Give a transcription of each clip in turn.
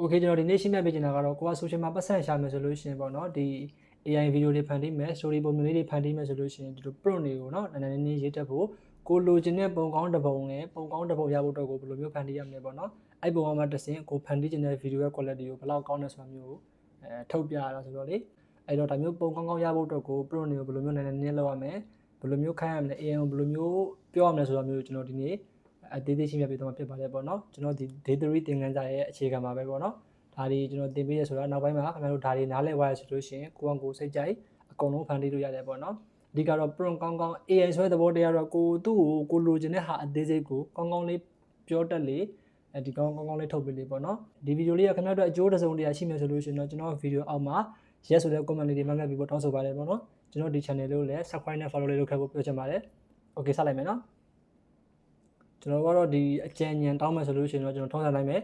Okay ကျွန်တော်ဒီနေ့ရှင်းပြပေးချင်တာကတော့ကိုက social မှာပတ်စံရှာမယ်ဆိုလို့ရှိရင်ပေါ့နော်ဒီ AI ဗီဒီယိုတွေဖန်တီးမယ် story ပုံမျိုးလေးတွေဖန်တီးမယ်ဆိုလို့ရှိရင်ဒီလို prompt တွေကိုနော်နည်းနည်းရေးတက်ဖို့ကိုလိုချင်တဲ့ပုံကောင်းတစ်ပုံနဲ့ပုံကောင်းတစ်ပုံရဖို့အတွက်ကိုဘယ်လိုမျိုးဖန်တီးရမလဲပေါ့နော်အဲ့ပုံမှာတစ်ဆင့်ကိုဖန်တီးချင်တဲ့ video ရဲ့ quality ကိုဘယ်လောက်ကောင်းလဲဆိုတာမျိုးကိုထုတ်ပြရတာဆိုတော့လေအဲ့တော့ဒါမျိုးပုံကောင်းကောင်းရဖို့အတွက်ကို prompt တွေကိုဘယ်လိုမျိုးနည်းနည်းလုပ်ရမလဲဘယ်လိုမျိုးခိုင်းရမလဲ AI ကိုဘယ်လိုမျိုးပြောရမလဲဆိုတာမျိုးကျွန်တော်ဒီနေ့အသေးသေးရှင်းပြပေးသွားမှာဖြစ်ပါတယ်ပေါ့နော်ကျွန်တော်ဒီ day 3 သင်ခန်းစာရဲ့အခြေခံမှာပဲပေါ့နော်ဒါတွေကျွန်တော်သင်ပေးရဆိုတာနောက်ပိုင်းမှာခင်ဗျားတို့ဒါတွေနားလည်သွားရဆိုလို့ရှိရင်ကိုယ့်ကိုစိတ်ကြိုက်အကုန်လုံးဖန်တီးလို့ရတယ်ပေါ့နော်အဓိကတော့ prompt ကောင်းကောင်း AI ဆိုတဲ့သဘောတရားတော့ကိုသူ့ကိုလိုချင်တဲ့ဟာအသေးစိတ်ကိုကောင်းကောင်းလေးပြောတတ်လေဒီကောင်းကောင်းလေးထုတ်ပေးလေပေါ့နော်ဒီဗီဒီယိုလေးကခင်ဗျားတို့အကျိုးတစုံတရာရှိမယ်ဆိုလို့ရှိရင်တော့ကျွန်တော်ဗီဒီယိုအောက်မှာ yes ဆိုတဲ့ comment လေးတွေမှတ်ခဲ့ပြီးတော့တောင်းဆိုပါတယ်ပေါ့နော်ကျွန်တော်ဒီ channel လေးကိုလည်း subscribe နဲ့ follow လေးလုပ်ခဲ့ဖို့ပြောချင်ပါတယ် okay ဆက်လိုက်မယ်နော်ကျွန်တော်ကတော့ဒီအကြံဉာဏ်တောင်းမယ်ဆိုလို့ရှိရင်တော့ကျွန်တော်ထောက်ထားနိုင်မယ်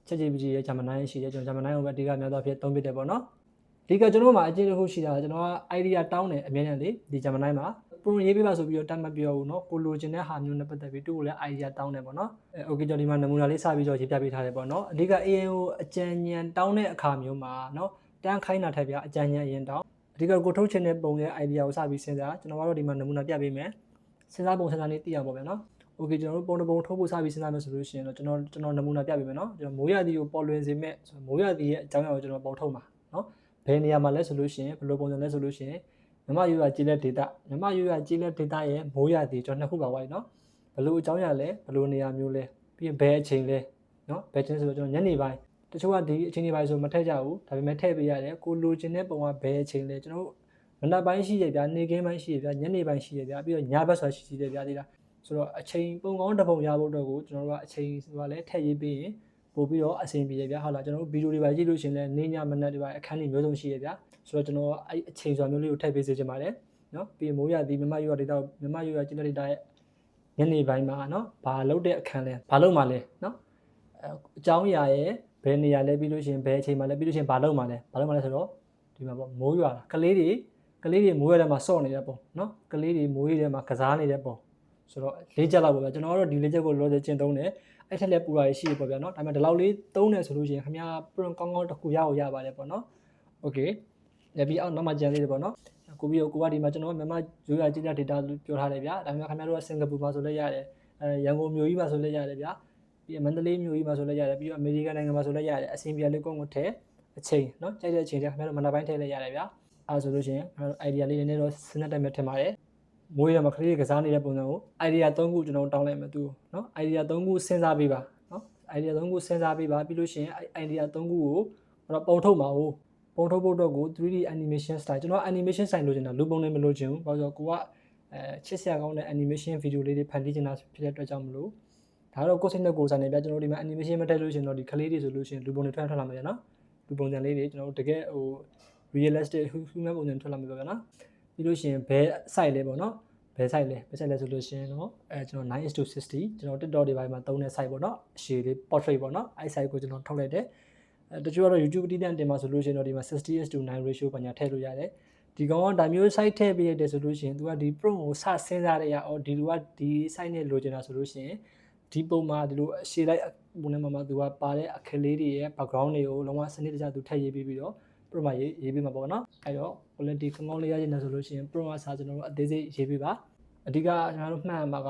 ChatGPT ရဲ့ Gemini ရှိတယ်ကျွန်တော် Gemini ကိုပဲအဓိကများသောအားဖြင့်သုံးဖြစ်တယ်ပေါ့နော်အဓိကကျွန်တော်မှာအကျဉ်းတစ်ခုရှိတာကျွန်တော်က idea တောင်းတယ်အမြဲတမ်းလေဒီ Gemini မှာ prompt ရေးပေးပါဆိုပြီးတော့တတ်မှတ်ပြောဘူးเนาะကိုလိုချင်တဲ့ဟာမျိုးနဲ့ပတ်သက်ပြီးသူ့ကိုလည်း idea တောင်းတယ်ပေါ့နော်okay ကျွန်တော်ဒီမှာနမူနာလေးစပြီးတော့ရေးပြပေးထားတယ်ပေါ့နော်အဓိက AI ကိုအကြံဉာဏ်တောင်းတဲ့အခါမျိုးမှာเนาะတန်းခိုင်းတာထက်ပြအကြံဉာဏ်အရင်တောင်းအဓိကကိုထုတ်ချင်တဲ့ပုံရဲ့ idea ကိုစပြီးစဉ်းစားကျွန်တော်ကတော့ဒီမှာနမူနာပြပေးမယ်စဉ်းစားပုံစဉ်းစားနည်းသိအောင်ပေါ့ဗျာเนาะokay ကျွန်တော်တို့ပုံတစ်ပုံထုတ်ဖို့စပြီးစဉ်းစားမယ်ဆိုလို့ရှိရင်တော့ကျွန်တော်နမူနာပြပေးမယ်เนาะကျွန်တော်မိုးရသည်ကိုပေါ်လွင်စေမဲ့ဆိုမိုးရသည်ရဲ့အကြောင်းအရာကိုကျွန်တော်ပုံထုတ်မှာเนาะဘယ်နေရာမှာလဲဆိုလို့ရှိရင်ဘယ်လိုပုံစံလဲဆိုလို့ရှိရင်မြမယူရကြီးလက် data မြမယူရကြီးလက် data ရဲ့မိုးရသည်ကျွန်တော်နှစ်ခုပါဝိုင်းเนาะဘယ်လိုအကြောင်းအရာလဲဘယ်လိုနေရာမျိုးလဲပြီးရင်ဘယ်အချိန်လဲเนาะဘယ်ချိန်ဆိုတော့ကျွန်တော်ညနေပိုင်းတချို့ကဒီအချိန်တွေပိုင်းဆိုမထည့်ကြဘူးဒါပေမဲ့ထည့်ပေးရတယ်ကိုလိုချင်တဲ့ပုံကဘယ်အချိန်လဲကျွန်တော်မနက်ပိုင်းရှိရဗျာနေ့ခင်းပိုင်းရှိရဗျာညနေပိုင်းရှိရဗျာပြီးတော့ညဘက်ဆိုတာရှိတယ်ဗျာဒီလားဆိုတော့အချိန်ပုံကောင်းတစ်ပုံရဖို့အတွက်ကိုကျွန်တော်တို့ကအချိန်ဆိုတာလည်းထည့်ရေးပေးရင်ပို့ပြီးတော့အဆင်ပြေရဗျာဟုတ်လားကျွန်တော်တို့ဗီဒီယိုတွေပါကြည့်လို့ရှင်လဲနေ့ညမနက်တွေပါအခန်းတွေမျိုးစုံရှိရဗျာဆိုတော့ကျွန်တော်အဲ့အချိန်ဆိုတာမျိုးလေးကိုထည့်ပေးစေချင်ပါတယ်နော်ပြီးရင်မိုးရသည်မြမယူရဒေတာမြမယူရကျင်းတဲ့ဒေတာရဲ့ညနေပိုင်းမှာနော်ဘာလုပ်တဲ့အခန်းလဲဘာလုပ်မှလဲနော်အကြောင်းအရာရဲ့ဘယ်နေရာလဲပြီးလို့ရှင်ဘယ်အချိန်မှလဲပြီးလို့ရှင်ဘာလုပ်မှလဲဆိုတော့ဒီမှာပေါ့မိုးရွာကလေးတွေမိုးရွာထဲမှာစော့နေတဲ့ပုံနော်ကလေးတွေမိုးရွာထဲမှာကစားနေတဲ့ပုံဆိုတော့၄ချက်လောက်ပေါ့ဗျာကျွန်တော်ကတော့ဒီ၄ချက်ကိုလောလောဆယ်ကျင့်သုံးတယ်အဲ့ထက်လည်းပူရာရှိရပေါ့ဗျာနော်ဒါပေမဲ့ဒီလောက်လေးသုံးတယ်ဆိုလို့ရှိရင်ခင်ဗျာ prompt ကောင်းကောင်းတစ်ခုရပါတယ်ပေါ့နော် okay လက်ပြီးအောက်နောက်မှကြံသေးတယ်ပေါ့နော်ကိုပြီးတော့ကိုကဒီမှာကျွန်တော်မြန်မာရိုးရာကြီးတဲ့ data ပြောထားတယ်ဗျာဒါပေမဲ့ခင်ဗျားတို့ကစင်ကာပူမှာဆိုလည်းရတယ်ရန်ကုန်မြို့ကြီးမှာဆိုလည်းရတယ်ဗျာပြီးမန္တလေးမြို့ကြီးမှာဆိုလည်းရတယ်ပြီးတော့အမေရိကန်နိုင်ငံမှာဆိုလည်းရတယ်အဆင်ပြေလေးကိုထဲအချိန်နော်ကြိုက်တဲ့အချိန်တည်းခင်ဗျားတို့မနက်ပိုင်းထည့်လည်းရတယ်ဗျာအဲဆိုလို့ရှိရင်ခင်ဗျားတို့ idea လေးနည်းနည်းတော့စဉ်းစားတိုင်းပဲထင်ပါတယ်မိုးရမှာခလေးကစားနေတဲ့ပုံစံကို idea 3ခုကျွန်တော်တောင်းလိုက်မယ်သူနော် idea 3ခုစဉ်းစားပေးပါနော် idea 3ခုစဉ်းစားပေးပါပြီးလို့ရှိရင် idea 3ခုကိုပုံထုတ်မှာဟုတ်ပုံထုတ်ဖို့အတွက်ကို 3D animation style ကျွန်တော် animation style လိုချင်တာလူပုံနဲ့မလိုချင်ဘူးဘာလို့ဆိုတော့ကိုကချစ်စရာကောင်းတဲ့ animation video လေးတွေဖန်တီးချင်တာဖြစ်တဲ့အတွက်ကြောင့်မလို့ဒါတော့ကိုယ်စိတ်နဲ့ကိုယ်စားနေပြကျွန်တော်ဒီမှာ animation မထည့်လို့ရှိရင်တော့ဒီကလေးတွေဆိုလို့ရှိရင်လူပုံတွေထွက်လာမှာရနော်လူပုံစံလေးတွေကျွန်တော်တို့တကယ်ဟို realistic human ပုံစံထွက်လာမှာပေါ့နော်ပြီးလို့ရှိရင်ဘယ် site လဲပေါ့နော်ဘယ် site လဲဆိုလို့ရှိရင်တော့ကျွန်တော် 9:60 ကျွန်တော် TikTok တွေပိုင်းမှာသုံးတဲ့ site ပေါ့နော်အရှည်လေး portrait ပေါ့နော်အဲ့ site ကိုကျွန်တော်ထုတ်လိုက်တယ်တချို့ကတော့ YouTube တီးတန်းတင်မှာဆိုလို့ရှိရင်တော့ဒီမှာ 60:9 ratio ပညာထည့်လို့ရတယ်ဒီကောင်ကဒါမျိုး site ထည့်ပေးရတယ်ဆိုလို့ရှိရင် तू ကဒီ prompt ကိုစစဉ်းစားရအော်ဒီလူကဒီ site နဲ့လိုချင်တာဆိုလို့ရှိရင်ဒီပုံမှာဒီလိုအရှည်လိုက်ပုံနဲ့မှာ तू ကပါတဲ့အခလေးတွေရဲ့ background တွေကိုလုံးဝစနစ်တကျ तू ထည့်ရေးပေးပြီးတော့ prompt မှာရေးပေးမှာပေါ့နော်အဲ့တော့ quality ကောင်းကောင်းလေးရချင်တယ်ဆိုလို့ရှိရင် prompt ကစာကျွန်တော်တို့အသေးစိတ်ရေးပေးပါအဓိကကျွန်တော်တို့မှတ်ရမှာက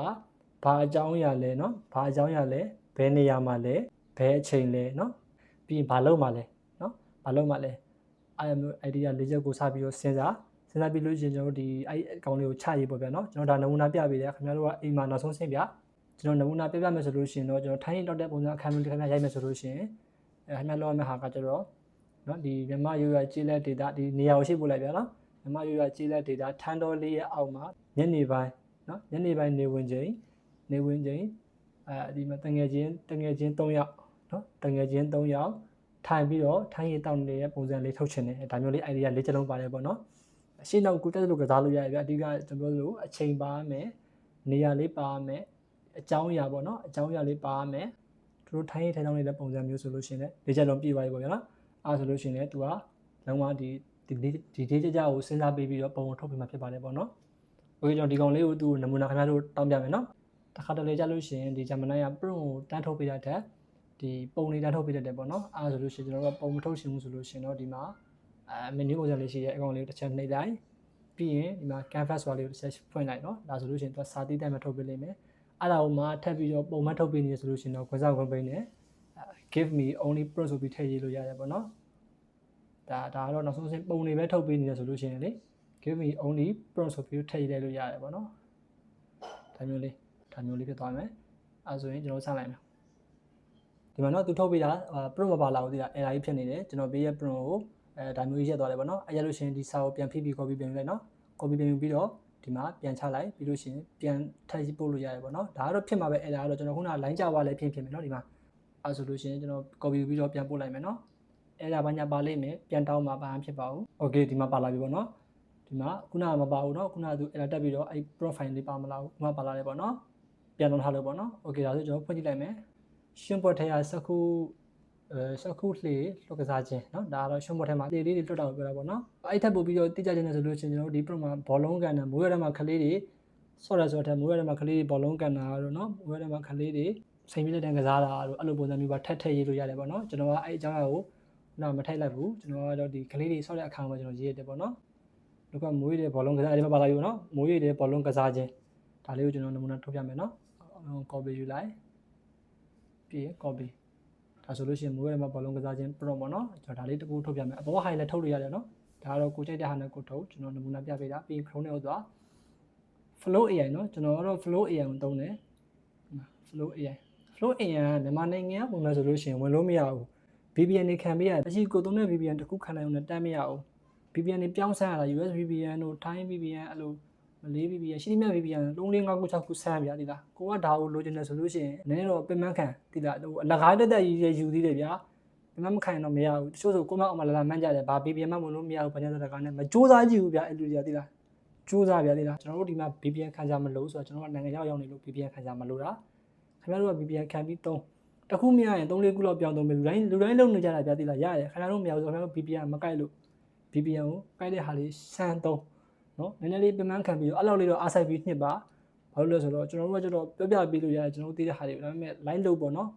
ဘာအကြောင်းအရာလဲနော်ဘာအကြောင်းအရာလဲဘယ်နေရာမှာလဲဘယ်အချိန်လဲနော်ပြီးရင်ဘာလုပ်မှလဲနော်ဘာလုပ်မှလဲအဲ့မျိုး idea ၄ချက်ကိုစပြီးတော့စဉ်းစားပြီးလို့ရှိရင်ကျွန်တော်တို့ဒီအဲ့အကောင်လေးကိုချရေးပေါ့ဗျာနော်ကျွန်တော်ဒါနမူနာပြပေးတယ်ခင်ဗျားတို့ကအိမ်မှာနောက်ဆုံးဆင်းပြကျွန်တော်နမူနာပြပြမယ်ဆိုလို့ရှိရင်တော့ကျွန်တော်ထိုင်းရင်တောက်တဲ့ပုံစံအခန်းမျိုးတစ်ခါမှရိုက်မယ်ဆိုလို့ရှိရင်ခင်ဗျားလောရမယ့်ဟာကကျတော့နော်ဒီမြန်မာရိုးရာကျေးလက် data ဒီနေရာကိုရှိပို့လိုက်ဗျာနော်မြန်မာရိုးရာကျေးလက် data ထန်းတော်လေးရဲ့အောက်မှာညနေပိုင်းနော်ညနေပိုင်းနေဝင်ချိန်ဒီမှာတငယ်ချင်း3ယောက်နော်တငယ်ချင်း3ယောက်ထိုင်ပြီးတော့ထိုင်းရီတောက်နေတဲ့ပုံစံလေးထုတ်ချင်တယ်ဒါမျိုးလေး idea ၄ချက်လုံးပါတယ်ပေါ့နော်အရှင်းနောက်ကိုတက်လို့ကစားလို့ရရပြအဓိကကျွန်တော်တို့အချိန်ပါမယ်နေရာလေးပါမယ်အကြောင်းအရာပေါ့နော်အကြောင်းအရာလေးပါမယ်တို့ထိုင်းရီထိုင်တောက်နေတဲ့ပုံစံမျိုးဆိုလို့ရှိရင်လည်း၄ချက်လုံးပြည့်သွားပြီပေါ့ဗျာနော်အားဆိုလို့ရှိရင်လည်း तू ကလုံးဝဒီဒေးကြကိုစဉ်းစားပေးပြီးတော့ပုံထုတ်ပေးမှဖြစ်ပါတယ်ပေါ့နော်โอเคကျွန်တော်ဒီကောင်လေးကို तू နမူနာခင်ဗျားတို့တောင်းပြမယ်နော်တခါတလေကြလို့ရှိရင်ဒီ Gemini က prompt ကိုတန်းထုတ်ပေးတဲ့အတွက်ဒီ ဒီပုံလေးတန်းထုတ်ပေးတတ်တယ်ပေါ့နော်အားဆိုလို့ရှိရင်ကျွန်တော်တို့ပုံမထုတ်ရှင်ဘူးဆိုလို့ရှိရင်တော့ဒီမှာmenu ပုံစံလေးရှိတဲ့အကောင်လေးတစ်ချက်နှိပ်လိုက်ပြီးရင်ဒီမှာ canvas ဆိုတာလေးကိုတစ်ချက်ဖွင့်လိုက်เนาะဒါဆိုလို့ရှိရင်သူကစာတိတိုင်းမှာထုတ်ပေးလိမ့်မယ်အဲ့ဒါကိုမှထပ်ပြီးတော့ပုံမှန်ထုတ်ပေးနေရဆိုလို့ရှိရင်တော့ခွင့်စားခွင့်ပေးနေ give me only print ဆိုပြီးထည့်ရေးလို့ရတယ်ပေါ့နော်ဒါကတော့နောက်ဆုံးစပုံတွေပဲထုတ်ပေးနေရဆိုလို့ရှိရင်လေ give me only print ဆိုပြီးထည့်ရေးလို့ရတယ်ပေါ့နော်ဒါမျိုးလေးဖြစ်သွားမယ်အဲဆိုရင်ကျွန်တော်စလိုက်မယ်ဒီမှာတော့သူထုတ်ပေးတာprint မပါလာဘူးဒီက error ကြီးဖြစ်နေတယ်ကျွန်တော်ပေးရ print ကိုဒါမျိုးကြီးရက်သွားတယ်ပေါ့နော်အဲ့ရလို့ရှိရင်ဒီစာကိုပြန်ဖိပြီး copy ပြန်ယူလိုက်နော် copy ပြန်ယူပြီးတော့ဒီမှာပြန်ချလိုက်ပြီးလို့ရှိရင်ပြန်ထပ်ပို့လို့ရတယ်ပေါ့နော်ဒါကတော့ဖြစ်မှာပဲ error ကတော့ကျွန်တော်ခုန line ကြွားလဲဖြစ်မယ်နော်ဒီမှာအဲဆိုလို့ရှိရင်ကျွန်တော် copy ပြီးတော့ပြန်ပို့လိုက်မယ်နော် error ဘာညာပါလိမ့်မယ်ပြန်တောင်းမှာဘာမှဖြစ်ပါဘူး okay ဒီမှာပါလာပြီပေါ့နော်ဒီမှာခုနကမပါဘူးနော်ခုနကသူ error တက်ပြီးတော့အဲ့ profile လေးပါမလာဘူးဒီမှာပါလာတယ်ပေါ့နော်ပြန်တောင်းထားလို့ပေါ့နော် okay ဒါဆိုကျွန်တော်ဖွင့်ကြည့်လိုက်မယ်ရှင်းပေါ်ထဲကစခုလှေလွတ်ကစားခြင်းเนาะဒါကတော့ရှင်းပေါ်ထဲမှာလှေလေးတွေလွတ်တာကိုပြောတာပေါ့နော်အဲ့ထက်ပို့ပြီးတော့တိကျခြင်းနဲ့ဆိုလို့ရှိရင်ကျွန်တော်တို့ဒီ prompt မှာဘောလုံးကန်တာမိုးရတဲ့မှာကလေးတွေဆော့ရဆိုတဲ့မိုးရတဲ့မှာကလေးတွေဘောလုံးကန်တာတော့เนาะမိုးရတဲ့မှာကလေးတွေစိန်ပြလက်တန်းကစားတာတော့အဲ့လိုပုံစံမျိုးပါထပ်ရေးလို့ရတယ်ပေါ့နော်ကျွန်တော်ကအဲ့အကြောင်းအရာကိုမထိုက်လိုက်ဘူးကျွန်တော်ကတော့ဒီကလေးတွေဆော့တဲ့အခါမှာကျွန်တော်ရေးရတယ်ပေါ့နော်လောကမိုးရတဲ့ဘောလုံးကစားအဲ့ဒီမှာပါလာပြီပေါ့နော်မိုးရတဲ့ဘောလုံးကစားခြင်းဒါလေးကိုကျွန်တော်နမူနာထုတ်ပြမယ်နော် copy ယူလိုက်ပြီး copy ဒါဆိုလို့ရှိရင်မိုးရဲမှာဘောလုံးကစားခြင်း prompt ပေါ့နော်ကျွန်တော်ဒါလေးတစ်ခုထုတ်ပြမယ်အပေါ်ဟာလည်းထုတ်လို့ရတယ်နော်ဒါကတော့ကိုကြိုက်တဲ့ဟာနဲ့ကိုထုတ်ကျွန်တော်နမူနာပြပေးတာပြီး Chrome နဲ့ဥသွား flow AI နော်ကျွန်တော်ကတော့ flow AI ကိုသုံးတယ် flow AI ကမြန်မာနိုင်ငံကပုံမှန်ဆိုလို့ရှိရင်ဝင်လို့မရဘူး VPN တွေခံပေးရတယ်အရှိကိုသုံးတဲ့ VPN တစ်ခုခံနိုင်အောင်နဲ့တန်းမရဘူး VPN တွေပြောင်းဆန်းရတာ US VPN တို့ Thai VPN အဲ့လိုမလေး VPN ရှိသမျှ VPN 3 4 5 6ခုဆန်းပြတိလားကိုကဒါကိုလိုချင်တယ်ဆိုလို့ရှိရင်နည်းတော့ပင်မခံတိလားဟိုအလကားတက်ယူသေးတယ်ဗျာပင်မခံတော့မရဘူးတချို့ဆိုကိုမအောင်မလာမှန်းကြတယ်ဘာ VPN မှမလို့မရဘူးဘာညာတကားနဲ့မစူးစမ်းကြည့်ဘူးဗျာအဲ့လူတွေကတိလားစူးစမ်းဗျာတိလားကျွန်တော်တို့ဒီမှာ VPN ခံကြမလို့ဆိုတော့ကျွန်တော်ကနိုင်ငံခြားရောက်နေလို့ VPN ခံကြမလို့တာခင်ဗျားတို့က VPN ခံပြီး3တခုမရရင်3 4ခုလောက်ပြောင်းသုံးမယ်လူတိုင်းလုံနေကြတာဗျာတိလားရတယ်ခင်ဗျားတို့မရဘူးဆိုတော့ VPN မကိုက်လို့ VPN ကိုကိုက်တဲ့ဟာလေးစမ်း3နော်နည်းနည်းလေးပင်မခံပြီးတော့အဲ့လောက်လေးတော့အားစိုက်ပြီးနှစ်ပါဘာလို့လဲဆိုတော့ကျွန်တော်တို့ကကျတော့ပြောပြပေးလို့ရတယ်ကျွန်တော်တို့သိတဲ့ဟာတွေဒါပေမဲ့ line လို့ပေါ့နော်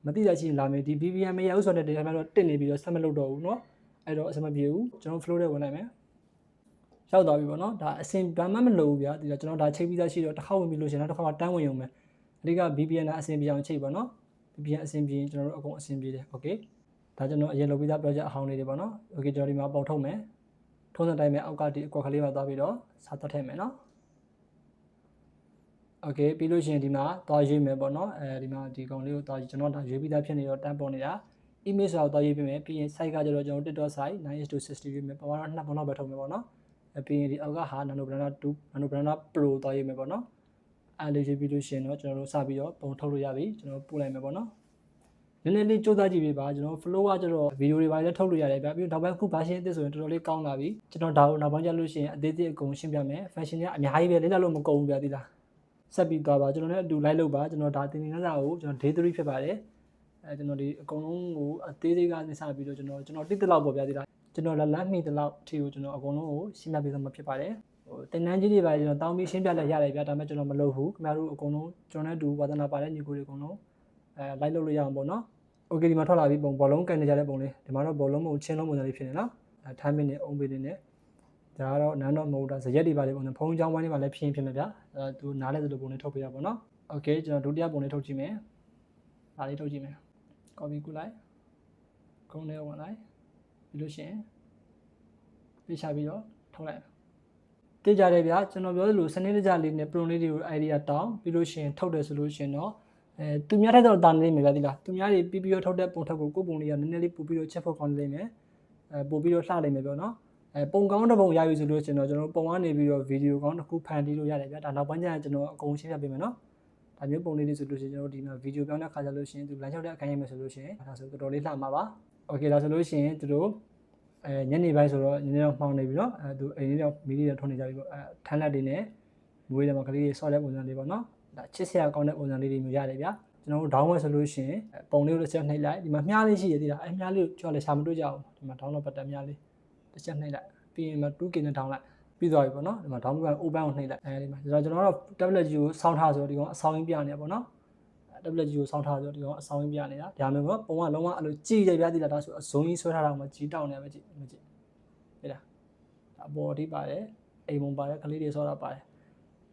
မသိတဲ့ချင်းလာမယ်ဒီ VPN မရဘူးဆိုတော့တရားမှတော့တက်နေပြီးတော့ဆက်မလုပ်တော့ဘူးနော်အဲ့တော့အဆင်မပြေဘူးကျွန်တော် flow ထဲဝင်လိုက်မယ်ရောက်သွားပြီပေါ့နော်ဒါအဆင်ဘာမှမလုပ်ဘူးဗျာဒီတော့ကျွန်တော်ဒါချိန်ပြီးသားရှိတော့တစ်ခါဝင်ပြီးလို့ရှင်နောက်တစ်ခါမှတန်းဝင်ရုံပဲအဓိက VPN ကအဆင်ပြေအောင်ချိန်ပေါ့နော် VPN အဆင်ပြေရင်ကျွန်တော်တို့အကုန်အဆင်ပြေတယ် okay ဒါကျွန်တော်အရင်လုပ်ပြီးသား project အဟောင်းလေးတွေပေါ့နော် okay ကျွန်တော်ဒီမှာပုံထုတ်မယ်ထုံးစံတိုင်းပဲအောက်ကဒီအကွက်ကလေးမှာသွားပြီးတော့စာတတ်ထည့်မယ်နော် okay ပြီးလို့ရှိရင်ဒီမှာသွားရွေးမယ်ပေါ့နော်ဒီမှာဒီကောင်လေးကိုသွားကျွန်တော်ဒါရွေးပြီးသားဖြစ်နေတော့တန်းပေါ်နေတာ image ဆိုတာသွားရွေးပေးမယ်ပြီးရင် site ကကျတော့ကျွန်တော် TikTok site 9:60 ရွေးမယ်ပမာဏ2ပုံလောက်ပဲထုတ်မယ်ပေါ့နော်ပြီးရင်ဒီအောက်ကဟာ Nano Banana 2 Nano Banana Pro သွားရွေးမယ်ပေါ့နော်အဲ့လေးရွေးပြီးလို့ရှိရင်တော့ကျွန်တော်တို့စပြီးတော့ပုံထုတ်လို့ရပြီကျွန်တော်ပို့လိုက်မယ်ပေါ့နော်နည်းနည်းလေးစူးစမ်းကြည့်ပေးပါကျွန်တော် flow ကကျတော့ဗီဒီယိုတွေပါလည်းထုတ်လို့ရတယ်ဗျပြီးတော့နောက်ပိုင်းခု version အသစ်ဆိုရင်တော်တော်လေးကောင်းလာပြီကျွန်တော်ဒါကိုနောက်ပိုင်းကျလို့ရှိရင်အသေးသေးအကုန်ရှင်းပြမယ် function တွေကအများကြီးပဲလေးလာလို့မကုန်ဘူးဗျသိလားဆက်ပြီးသွားပါကျွန်တော်လည်းအတူလိုက်လုပ်ပါကျွန်တော်ဒါတင်နေလာကိုကျွန်တော် day 3ဖြစ်ပါတယ်ကျွန်တော်ဒီအကုန်လုံးကိုအသေးသေးကနေစပြီးတော့ကျွန်တော်တိတိလောက်ပေါ့ဗျသိလားကျွန်တော်လက်မိတလောက်အထိကိုကျွန်တော်အကုန်လုံးကိုရှင်းပြပေးသွားမှာဖြစ်ပါတယ်ဟိုတင်နန်းကြီးတွေပါကျွန်တော်တောင်းပြီးရှင်းပြလိုက်ရတယ်ဗျဒါပေမဲ့ကျွန်တော်မလုပ်ဘူးခင်ဗျားတို့အကုန်လုံးကျွန်တော်နဲ့အတူဝါသနာပါတဲ့ညီကိုတွေအကုန်လုံးလိုက်လုပ်လို့ရအောင်ပေါ့နော်okay ဒီမှာထွက်လာပြီပုံဘောလုံးကန်နေကြတဲ့ပုံလေးဒီမှာတော့ဘောလုံးမဟုတ်ချင်းလုံးပုံစံလေးဖြစ်နေနော်ထိုင်းမင်းနဲ့အုံးပေးနေနဲ့ဒါကတော့နန်းတော့မဟုတ်တာဇရက်တွေပါလေပုံစံဖုံးချောင်းဝိုင်းတွေပါလည်းဖြစ်ဖြစ်မယ်ဗျာသူနားလဲသလိုပုံလေးထုတ်ပေးရပါတော့ okay ကျွန်တော်ဒုတိယပုံလေးထုတ်ကြည့်မယ်ဒါလေးထုတ်ကြည့်မယ် copy ကူလိုက်ခုံးထဲဝင်လိုက်ပြီးလို့ရှိရင်ပြချပြီးတော့ထုတ်လိုက်တိကျတယ်ဗျာကျွန်တော်ပြောသလိုစနစ်တကျလေးနဲ့ pro လေးတွေကို idea တောင်းပြီးလို့ရှိရင်ထုတ်တယ်ဆိုလို့ရှိရင်တော့သူများထက်တော့တာနေမယ်ဗျာဒီလားသူများတွေပြီးပြီးတော့ထုတ်တဲ့ပုံထုတ်ကိုကိုပုံလေးကနည်းနည်းလေးပို့ပြီးတော့ချက်ဖို့ကောင်းနေလိမ့်မယ်ပို့ပြီးတော့လှနိုင်မယ်ပြောနော်ပုံကောင်းတဲ့ပုံရယူဆိုလို့ကျွန်တော်ပုံကနေပြီးတော့ဗီဒီယိုကောင်းတစ်ခုဖန်တီးလို့ရတယ်ဗျာဒါနောက်ပိုင်းကျရင်ကျွန်တော်အကုန်ရှင်းပြပေးမယ်နော်ဒါမျိုးပုံလေးတွေဆိုလို့ရှိရင်ကျွန်တော်ဒီမှာဗီဒီယိုပြောင်းတဲ့ခါကျလို့ရှိရင်သူလမ်းလျှောက်တဲ့အခိုင်အမာဆိုလို့ရှိရင်ဒါဆိုတော်တော်လေးလှမှာပါโอเคဒါဆိုလို့ရှိရင်သူတို့ညနေပိုင်းဆိုတော့ညနေတော့မှောင်နေပြီနော်သူအိမ်လေးတော့မီးလေးတော့ထွန်းနေကြပြီပေါ့ထန်းလက်တွေနဲ့မွေးတယ်မှာကလေးတွေဆော့တဲ့ပုံစံလေးပေါ့နော်ဒါချစ်စရာကောင်းတဲ့ပုံစံလေးတွေမျိုးရတယ်ဗျာကျွန်တော်တို့ download ဆိုလို့ရှိရင်ပုံလေးကိုတစ်ချက်နှိပ်လိုက်ဒီမှာမြားလေးရှိရသေးတာမြားလေးကိုကျွန်တော်လည်းရှာမတွေ့ကြအောင်ဒီမှာ download button မြားလေးတစ်ချက်နှိပ်လိုက်ပြီးရင်မှာ 2K နဲ့ download ပြီးသွားပြီပေါ့နော်ဒီမှာ download open ကိုနှိပ်လိုက်ဒီမှာကျွန်တော်တော့ tablet ကြီးကိုစောင်းထားဆိုတော့ဒီကောင်အဆောင်ကြီးပြနေရပေါ့နော် tablet ကြီးကိုစောင်းထားဆိုဒီကောင်အဆောင်ကြီးပြနေတာဒါမျိုးပေါ့ပုံကလုံးဝအဲ့လိုကြည်တယ်ဗျာတိလာဒါဆိုအစုံကြီးဆွဲထားတာမှကြီးတောက်နေပဲကြည့်မကြည့်ဟဲ့လားအပေါ်ထိပါတယ်အိမ်ပုံပါတယ်ကလေးတွေဆောတာပါတယ်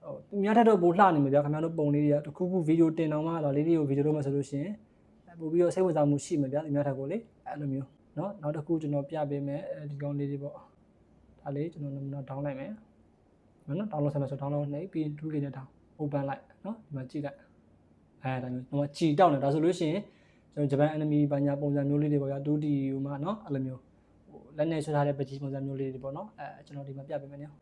ဟိုသူများထက်တော့ပိုလှနေမှာဗျာခင်ဗျားတို့ပုံလေးတွေကတခုခုဗီဒီယိုတင်တော့မှဒါလေးတွေကိုဗီဒီယိုလုပ်မှဆိုလို့ရှိရင်ပို့ပြီးတော့စိတ်ဝင်စားမှုရှိမှာဗျာသူများထက်ကိုလေအဲ့လိုမျိုးเนาะနောက်တစ်ခုကျွန်တော်ပြပေးမယ်ဒီကောင်လေးတွေပေါ့ဒါလေးကျွန်တော်နမူနာ down လိုက်မယ်နော် download ဆက်မယ်ဆို download နှိပ်ပြီး2လေးနဲ့ down open လိုက်နော်ဒီမှာကြည့်လိုက်ဒါမျိုးဒီမှာကြည်တောက်နေဒါဆိုလို့ရှိရင်ကျွန်တော်ဂျပန် enemy ဘာညာပုံစံမျိုးလေးတွေပေါ့ဗျာ 2D ဟိုမှာနော်အဲ့လိုမျိုးဟိုလက်နဲ့ဆွဲထားတဲ့ပကြီးပုံစံမျိုးလေးတွေပေါ့နော်ကျွန်တော်ဒီမှာပြပေးမယ်နော်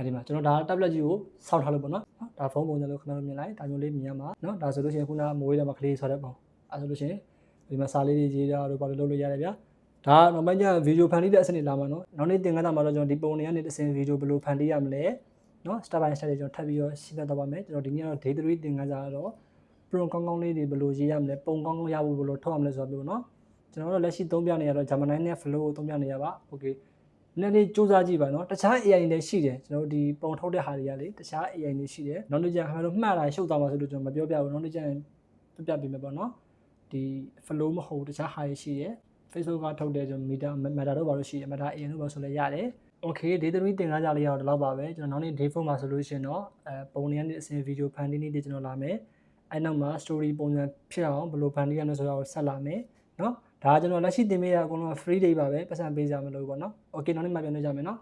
ဒီမှာကျွန်တော်ဒါ tablet ကြီးကိုစောင့်ထားလို့ပေါ့နော်ဒါဖုန်းပုံစံလို့ခဏလို့မြင်လိုက်ဒါမျိုးလေးမြင်ရမှာနော်ဒါဆိုလို့ရှိရင်ခုနကမိုးလေးမှာကလေးဆွဲတဲ့ပုံအဲ့ဆိုလို့ရှိရင်ဒီမှာစာလေးတွေရေးတာတို့ဘာလို့လုပ်လို့ရတယ်ဗျာဒါနောက်ပိုင်းကျဗီဒီယိုဖန်တီးတဲ့အစနစ်လာမှာနော်နောက်နေ့သင်ခန်းစာမှာတော့ကျွန်တော်ဒီပုံတွေကနေတစ်စင်ဗီဒီယိုဘယ်လိုဖန်တီးရမလဲနော် step by step တွေကျွန်တော်ထပ်ပြီးတော့ရှင်းပြသွားပါမယ်ကျွန်တော်ဒီနေ့ကတော့ day 3သင်ခန်းစာကတော့ prompt ကောင်းကောင်းလေးတွေဘယ်လိုရေးရမလဲပုံကောင်းကောင်းရဖို့ဘယ်လိုထုတ်ရမလဲဆိုတာပြောနော်ကျွန်တော်တို့လက်ရှိသုံးပြနေရတော့ Gemini နဲ့ Flow ကိုသုံးပြနေရပါ okay နည်းနည်းစူးစမ်းကြည့်ပါနော်တခြား AI တွေလည်းရှိတယ်ကျွန်တော်ဒီပုံထုတ်တဲ့ဟာတွေကလေတခြား AI တွေရှိတယ်နောက်နေ့ကျရင်ခင်ဗျားတို့မှတ်တာရှုပ်သွားမှာဆိုလို့ကျွန်တော်မပြောပြဘူးနောက်နေ့ကျရင်ပြပြပေးမယ်ပေါ့နော်ဒီ Flow မဟုတ်တခြားဟာတွေရှိတယ် Facebook ကထုတ်တဲ့ကျွန်တော် Meta တို့ဘာလို့ရှိတယ် Meta AI တို့ဘာဆိုလဲရတယ် okay day 3သင်ခန်းစာလေးရတော့ဒီလောက်ပါပဲကျွန်တော်နောက်နေ့ day 4မှာဆိုလို့ရှိရင်တော့ပုံတွေကနေအစဉ်ဗီဒီယိုဖန်တီးနေ့ကျွန်တော်လာမယ်အဲ့နောက်မှာ story ပုံစံဖြစ်အောင်ဘယ်လိုဖန်တီးရမလဲဆိုတာကိုဆက်လာမယ်နော်ဒါကကျွန်တော်လက်ရှိသင်ပေးရအကုန်လုံး free day ပါပဲပတ်စံပေးကြမလို့ပေါ့နော် okay နောက်နေ့မှပြန်တွေ့ကြမယ်နော်